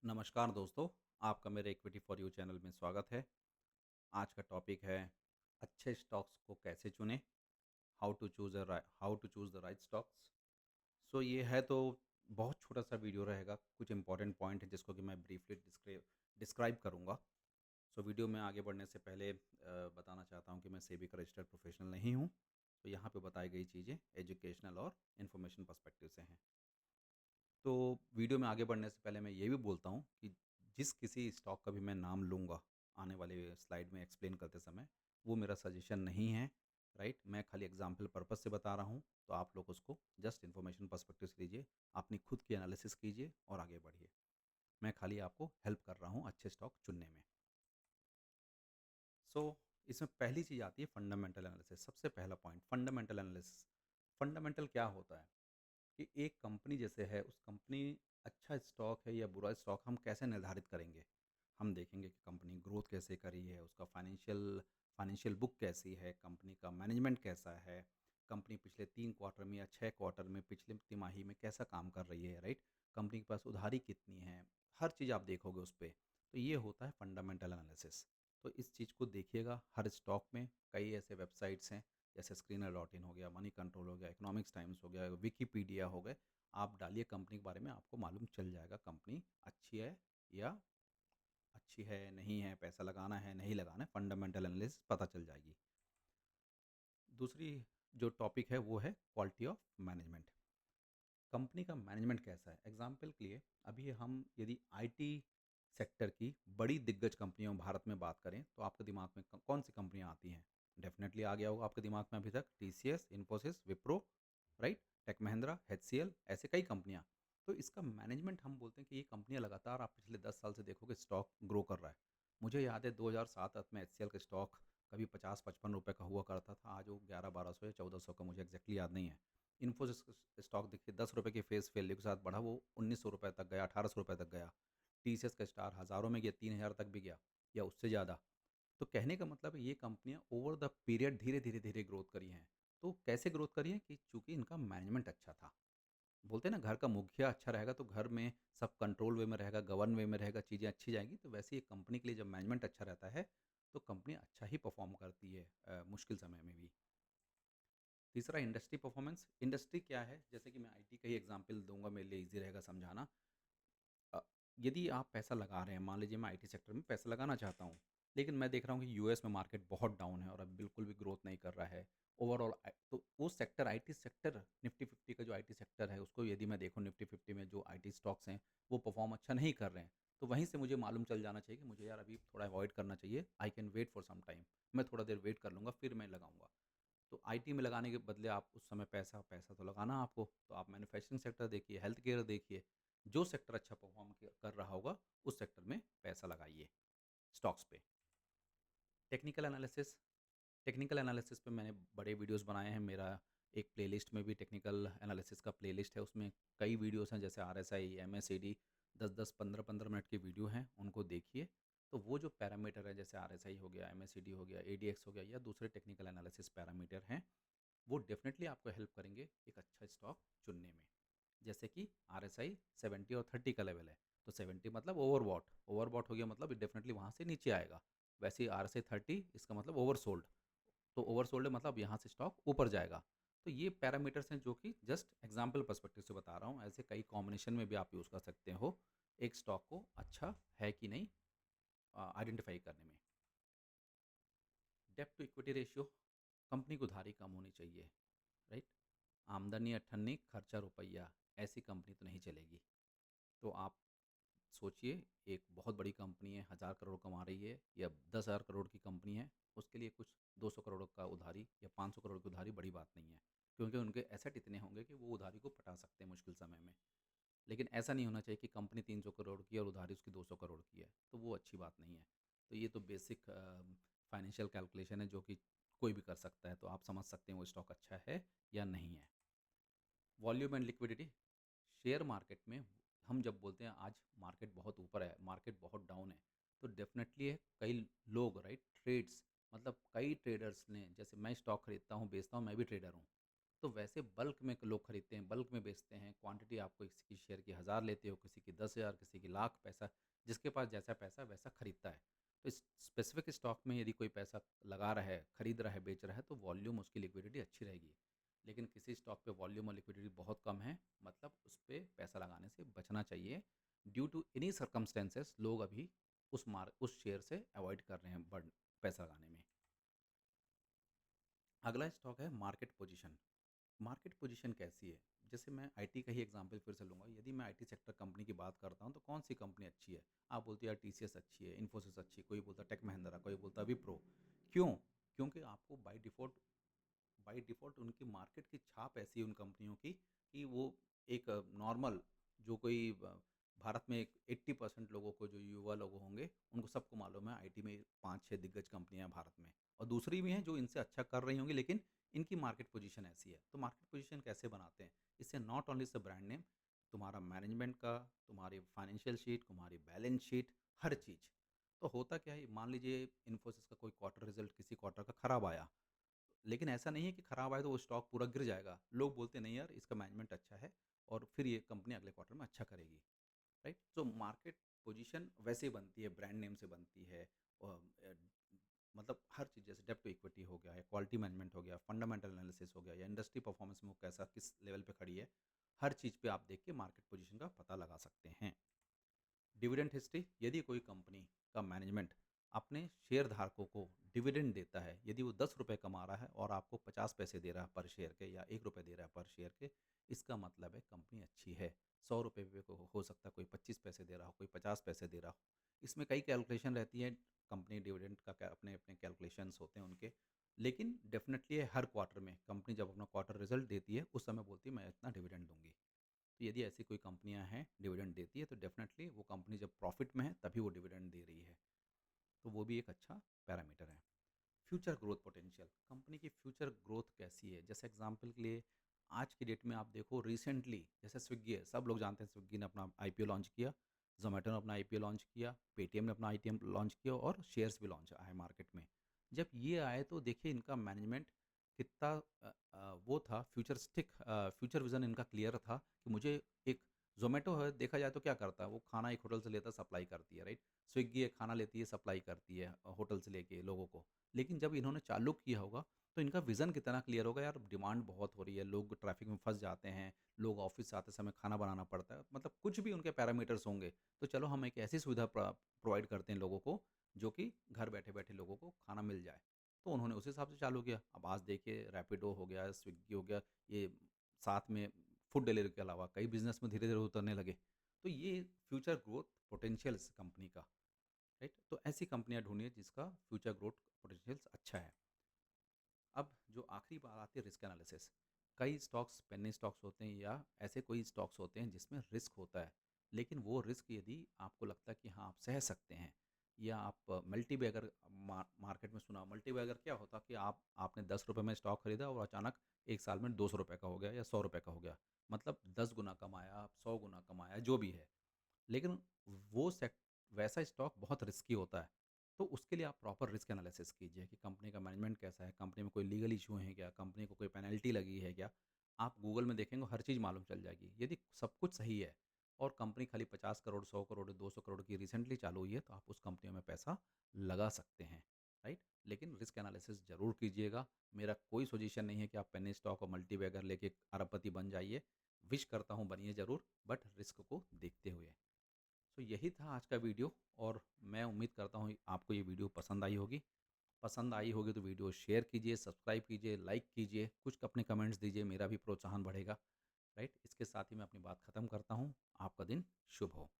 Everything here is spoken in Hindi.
नमस्कार दोस्तों, आपका मेरे इक्विटी फॉर यू चैनल में स्वागत है। आज का टॉपिक है अच्छे स्टॉक्स को कैसे चुनें, how to choose the right stocks. So ये है तो बहुत छोटा सा वीडियो रहेगा, कुछ इंपॉर्टेंट पॉइंट है जिसको कि मैं ब्रीफली डिस्क्राइब करूँगा। सो वीडियो में आगे बढ़ने से पहले बताना चाहता हूँ कि मैं सेबी का रजिस्टर्ड प्रोफेशनल नहीं हूँ। तो यहाँ पे बताई गई चीज़ें एजुकेशनल और इन्फॉर्मेशन पर्सपेक्टिव से हैं। तो वीडियो में आगे बढ़ने से पहले मैं ये भी बोलता हूँ कि जिस किसी स्टॉक का भी मैं नाम लूँगा आने वाले स्लाइड में एक्सप्लेन करते समय, वो मेरा सजेशन नहीं है। राइट, मैं खाली एग्जाम्पल पर्पस से बता रहा हूँ। तो आप लोग उसको जस्ट इन्फॉर्मेशन पर्सपेक्टिव से लीजिए, अपनी खुद की एनालिसिस कीजिए और आगे बढ़िए। मैं खाली आपको हेल्प कर रहा हूँ अच्छे स्टॉक चुनने में। सो इसमें पहली चीज़ आती है फंडामेंटल एनालिसिस। सबसे पहला पॉइंट फंडामेंटल एनालिसिस। फंडामेंटल क्या होता है कि एक कंपनी जैसे है, उस कंपनी अच्छा स्टॉक है या बुरा स्टॉक हम कैसे निर्धारित करेंगे। हम देखेंगे कि कंपनी ग्रोथ कैसे करी है, उसका फाइनेंशियल फाइनेंशियल बुक कैसी है, कंपनी का मैनेजमेंट कैसा है, कंपनी पिछले 3 क्वार्टर में या 6 क्वार्टर में पिछले तिमाही में कैसा काम कर रही है। राइट, कंपनी के पास उधारी कितनी है, हर चीज़ आप देखोगे उस पर। तो ये होता है फंडामेंटल एनालिसिस। तो इस चीज़ को देखिएगा हर स्टॉक में। कई ऐसे वेबसाइट्स हैं जैसे स्क्रीनर डॉट इन हो गया, मनी कंट्रोल हो गया, इकोनॉमिक्स टाइम्स हो गया, विकीपीडिया हो गए। आप डालिए कंपनी के बारे में, आपको मालूम चल जाएगा कंपनी अच्छी है या अच्छी है नहीं है, पैसा लगाना है नहीं लगाना है, फंडामेंटल एनालिसिस पता चल जाएगी। दूसरी जो टॉपिक है वो है क्वालिटी ऑफ मैनेजमेंट। कंपनी का मैनेजमेंट कैसा है। एग्जाम्पल के लिए अभी हम यदि आईटी सेक्टर की बड़ी दिग्गज कंपनियों भारत में बात करें तो आपके दिमाग में कौन सी कंपनियां आती हैं। डेफिनेटली आ गया होगा आपके दिमाग में अभी तक TCS, Infosys, Wipro, right, Tech Mahindra, HCL, ऐसे कई कंपनियां। तो इसका मैनेजमेंट हम बोलते हैं कि ये कंपनियां लगातार आप पिछले 10 साल से देखोगे स्टॉक ग्रो कर रहा है। मुझे याद है 2007 में एचसीएल का स्टॉक कभी 50-55 रुपये का हुआ करता था, आज वो 1100-1200 या 1400 का, मुझे एग्जैक्टली याद नहीं है। इन्फोसिस स्टॉक देखिए 10 रुपये की फेस वैल्यू के साथ बढ़ा, वो 1900 रुपये तक गया, 1800 रुपये तक गया। टीसीएस का स्टार हज़ारों में गया, 3000 तक भी गया या उससे ज़्यादा। तो कहने का मतलब है ये कंपनियां ओवर द पीरियड धीरे धीरे धीरे ग्रोथ करी हैं। तो कैसे ग्रोथ करी है कि चूंकि इनका मैनेजमेंट अच्छा था। बोलते हैं ना, घर का मुखिया अच्छा रहेगा तो घर में सब कंट्रोल वे में रहेगा, गवर्न वे में रहेगा, चीज़ें अच्छी जाएंगी। तो वैसे ही एक कंपनी के लिए जब मैनेजमेंट अच्छा रहता है तो कंपनी अच्छा ही परफॉर्म करती है मुश्किल समय में भी। तीसरा इंडस्ट्री परफॉर्मेंस। इंडस्ट्री क्या है, जैसे कि मैं आईटी का ही एग्जांपल दूंगा, मेरे लिए इजी रहेगा समझाना। अ, यदि आप पैसा लगा रहे हैं, मान लीजिए मैं आईटी सेक्टर में पैसा लगाना चाहता हूँ, लेकिन मैं देख रहा हूँ कि यूएस में मार्केट बहुत डाउन है और अब बिल्कुल भी ग्रोथ नहीं कर रहा है ओवरऑल। तो वो सेक्टर, आईटी सेक्टर, निफ्टी 50 का जो आईटी सेक्टर है उसको यदि मैं देखूँ, निफ्टी 50 में जो आईटी स्टॉक्स हैं वो परफॉर्म अच्छा नहीं कर रहे हैं, तो वहीं से मुझे मालूम चल जाना चाहिए कि मुझे यार अभी थोड़ा अवॉइड करना चाहिए। I can wait for some time, मैं थोड़ा देर वेट कर लूँगा फिर मैं लगाऊंगा। तो आईटी में लगाने के बदले आप उस समय पैसा पैसा तो लगाना आपको, तो आप मैन्युफैक्चरिंग सेक्टर देखिए, हेल्थ केयर देखिए, जो सेक्टर अच्छा परफॉर्म कर रहा होगा उस सेक्टर में पैसा लगाइए स्टॉक्स पे। Technical analysis. टेक्निकल एनालिसिस पे मैंने बड़े वीडियोस बनाए हैं। मेरा एक प्लेलिस्ट में भी टेक्निकल एनालिसिस का प्लेलिस्ट है, उसमें कई वीडियोस हैं जैसे आरएसआई, एमएसईडी, 10-10 15-15 मिनट के वीडियो हैं, उनको देखिए। तो वो जो पैरामीटर है जैसे आरएसआई हो गया, एमएसईडी हो गया, एडीएक्स हो गया, या दूसरे टेक्निकल एनालिसिस पैरामीटर हैं, वो डेफिनेटली आपको हेल्प करेंगे एक अच्छा स्टॉक चुनने में। जैसे कि आर एस आई 70 और 30 का लेवल है, तो 70 मतलब ओवरबॉट, ओवरबॉट हो गया मतलब डेफिनेटली वहाँ से नीचे आएगा। वैसे ही आर एस आई 30 इसका मतलब ओवरसोल्ड, तो ओवरसोल्ड है मतलब यहाँ से स्टॉक ऊपर जाएगा। तो ये पैरामीटर्स हैं जो कि जस्ट एग्जाम्पल पर्सपेक्टिव से बता रहा हूँ, ऐसे कई कॉम्बिनेशन में भी आप यूज़ कर सकते हो एक स्टॉक को अच्छा है कि नहीं आइडेंटिफाई करने में। डेप्ट टू इक्विटी रेशियो। कंपनी की उधारी कम होनी चाहिए। राइट, आमदनी अठन्नी खर्चा रुपया, ऐसी कंपनी तो नहीं चलेगी। तो आप सोचिए, एक बहुत बड़ी कंपनी है, 1000 करोड़ कमा रही है, या 10,000 करोड़ की कंपनी है, उसके लिए कुछ 200 करोड़ का उधारी या 500 करोड़ की उधारी बड़ी बात नहीं है, क्योंकि उनके एसेट इतने होंगे कि वो उधारी को पटा सकते हैं मुश्किल समय में। लेकिन ऐसा नहीं होना चाहिए कि कंपनी 300 करोड़ की है और उधारी उसकी 200 करोड़ की है, तो वो अच्छी बात नहीं है। तो ये तो बेसिक फाइनेंशियल कैलकुलेशन है जो कि कोई भी कर सकता है, तो आप समझ सकते हैं वो स्टॉक अच्छा है या नहीं है। Volume and liquidity. Share market में हम जब बोलते हैं आज मार्केट बहुत ऊपर है, मार्केट बहुत डाउन है, तो डेफिनेटली है कई लोग, राइट, ट्रेड्स, मतलब कई ट्रेडर्स ने, जैसे मैं स्टॉक खरीदता हूँ बेचता हूँ, मैं भी ट्रेडर हूँ। तो वैसे बल्क में लोग खरीदते हैं, बल्क में बेचते हैं, क्वांटिटी आपको किसी की शेयर की 1000 लेते हो, किसी की 10,000, किसी की लाख पैसा, जिसके पास जैसा पैसा वैसा खरीदता है। तो इस स्पेसिफिक स्टॉक में यदि कोई पैसा लगा रहा है, खरीद रहा है, बेच रहा है, तो वॉल्यूम उसकी लिक्विडिटी अच्छी रहेगी। लेकिन किसी स्टॉक पे वॉल्यूम और लिक्विडिटी बहुत कम है, मतलब उस पे पैसा लगाने से बचना चाहिए। ड्यू टू एनी सर्कमस्टेंसेस लोग अभी उस शेयर से अवॉइड कर रहे हैं बढ़ पैसा लगाने में। अगला स्टॉक है मार्केट पोजीशन। मार्केट पोजीशन कैसी है? जैसे मैं आईटी का ही एग्जांपल फिर से लूँगा। यदि मैं आईटी सेक्टर कंपनी की बात करता हूँ, तो कौन सी कंपनी अच्छी है? आप बोलते हो यार टीसीएस अच्छी है, इन्फोसिस अच्छी है, कोई बोलता है टेक महिंद्रा, कोई बोलता है विप्रो। क्यों? क्योंकि आपको बाय डिफ़ॉल्ट उनकी मार्केट की छाप ऐसी है उन कंपनियों की कि वो एक नॉर्मल जो कोई भारत में एक 80% लोगों को, जो युवा लोग होंगे, उनको सबको मालूम है आईटी में 5-6 दिग्गज कंपनियां हैं भारत में, और दूसरी भी हैं जो इनसे अच्छा कर रही होंगी, लेकिन इनकी मार्केट पोजीशन ऐसी है। तो मार्केट पोजीशन कैसे बनाते हैं? इससे not only say brand name, तुम्हारा मैनेजमेंट का, तुम्हारी फाइनेंशियल शीट, तुम्हारी बैलेंस शीट, हर चीज़। तो होता क्या है, मान लीजिए इन्फोसिस का कोई क्वार्टर रिजल्ट किसी क्वार्टर का खराब आया, लेकिन ऐसा नहीं है कि खराब आए तो वो स्टॉक पूरा गिर जाएगा। लोग बोलते नहीं यार इसका मैनेजमेंट अच्छा है और फिर ये कंपनी अगले क्वार्टर में अच्छा करेगी, राइट? तो मार्केट पोजीशन वैसे बनती है, ब्रांड नेम से बनती है। और मतलब हर चीज़, जैसे डेब्ट टू इक्विटी हो गया, या क्वालिटी मैनेजमेंट हो गया, फंडामेंटल एनालिसिस हो गया, या इंडस्ट्री परफॉर्मेंस में वो कैसा किस लेवल पे खड़ी है, हर चीज़ पे आप देख के मार्केट पोजीशन का पता लगा सकते हैं। डिविडेंड हिस्ट्री, यदि कोई कंपनी का मैनेजमेंट अपने शेयर धारकों को डिविडेंड देता है, यदि वो 10 रुपये कमा रहा है और आपको 50 पैसे दे रहा है पर शेयर के, या 1 रुपये दे रहा है पर शेयर के, इसका मतलब है कंपनी अच्छी है। 100 रुपये पे हो सकता है कोई 25 पैसे दे रहा हो, कोई 50 पैसे दे रहा हो। इसमें कई कैलकुलेशन रहती है, कंपनी डिविडेंड का अपने अपने कैलकुलेशंस होते हैं उनके। लेकिन डेफिनेटली हर क्वार्टर में कंपनी जब अपना क्वार्टर रिजल्ट देती है, उस समय बोलती है मैं इतना डिविडेंड दूंगी। तो यदि ऐसी कोई कंपनियां हैं डिविडेंड देती है, तो डेफिनेटली वो कंपनी जब प्रॉफिट में है तभी वो डिविडेंड दे रही है। तो वो भी एक अच्छा पैरामीटर है। फ्यूचर ग्रोथ पोटेंशियल, कंपनी की फ्यूचर ग्रोथ कैसी है? जैसे एग्जांपल के लिए आज की डेट में आप देखो, रिसेंटली जैसे स्विग्गी है, सब लोग जानते हैं स्विग्गी ने अपना आईपीओ लॉन्च किया, जोमेटो ने अपना आईपीओ लॉन्च किया, पेटीएम ने अपना आईटीएम लॉन्च किया, और शेयर्स भी लॉन्च आए मार्केट में। जब ये आए तो देखिए इनका मैनेजमेंट कितना वो था, फ्यूचर विजन इनका क्लियर था कि मुझे एक, जोमेटो है देखा जाए तो क्या करता है, वो खाना एक होटल से लेता सप्लाई करती है, राइट? स्विग्गी एक खाना लेती है सप्लाई करती है होटल से लेके लोगों को। लेकिन जब इन्होंने चालू किया होगा, तो इनका विज़न कितना क्लियर होगा यार, डिमांड बहुत हो रही है, लोग ट्रैफिक में फंस जाते हैं, लोग ऑफिस से आते समय खाना बनाना पड़ता है, मतलब कुछ भी उनके पैरामीटर्स होंगे। तो चलो हम एक ऐसी सुविधा प्रोवाइड करते हैं लोगों को, जो कि घर बैठे बैठे लोगों को खाना मिल जाए। तो उन्होंने उस हिसाब से चालू किया। अब आज देखिए रैपिडो हो गया, स्विग्गी हो गया, ये साथ में फूड डिलीवरी के अलावा कई बिजनेस में धीरे धीरे उतरने लगे। तो ये फ्यूचर ग्रोथ पोटेंशियल इस कंपनी का, राइट? तो ऐसी कंपनियां ढूंढिए जिसका फ्यूचर ग्रोथ पोटेंशियल अच्छा है। अब जो आखिरी बात आती है, रिस्क एनालिसिस। कई स्टॉक्स पेनी स्टॉक्स होते हैं, या ऐसे कोई स्टॉक्स होते हैं जिसमें रिस्क होता है, लेकिन वो रिस्क यदि आपको लगता है कि हाँ आप सह सकते हैं, या आप मल्टी बैगर, मार्केट में सुना मल्टी बैगर क्या होता कि आपने 10 रुपये में स्टॉक खरीदा और अचानक एक साल में 200 रुपये का हो गया या 100 रुपये का हो गया, मतलब 10 गुना कमाया, 100 गुना कमाया, जो भी है। लेकिन वो सेट वैसा स्टॉक बहुत रिस्की होता है। तो उसके लिए आप प्रॉपर रिस्क एनालिसिस कीजिए कि कंपनी का मैनेजमेंट कैसा है, कंपनी में कोई लीगल इशू है क्या, कंपनी को कोई पेनल्टी लगी है क्या। आप गूगल में देखेंगे हर चीज़ मालूम चल जाएगी। यदि सब कुछ सही है और कंपनी खाली 50 करोड़, 100 करोड़, 200 करोड़ की रिसेंटली चालू हुई है, तो आप उस कंपनियों में पैसा लगा सकते हैं, राइट? लेकिन रिस्क एनालिसिस ज़रूर कीजिएगा। मेरा कोई सजेशन नहीं है कि आप पेनी स्टॉक और मल्टी बैगर लेके अरबपति बन जाइए। विश करता हूँ बनिए ज़रूर, बट रिस्क को देखते हुए। तो यही था आज का वीडियो, और मैं उम्मीद करता हूँ आपको ये वीडियो पसंद आई होगी। पसंद आई होगी तो वीडियो शेयर कीजिए, सब्सक्राइब कीजिए, लाइक कीजिए, कुछ अपने कमेंट्स दीजिए, मेरा भी प्रोत्साहन बढ़ेगा, राइट? इसके साथ ही मैं अपनी बात ख़त्म करता हूँ। आपका दिन शुभ हो।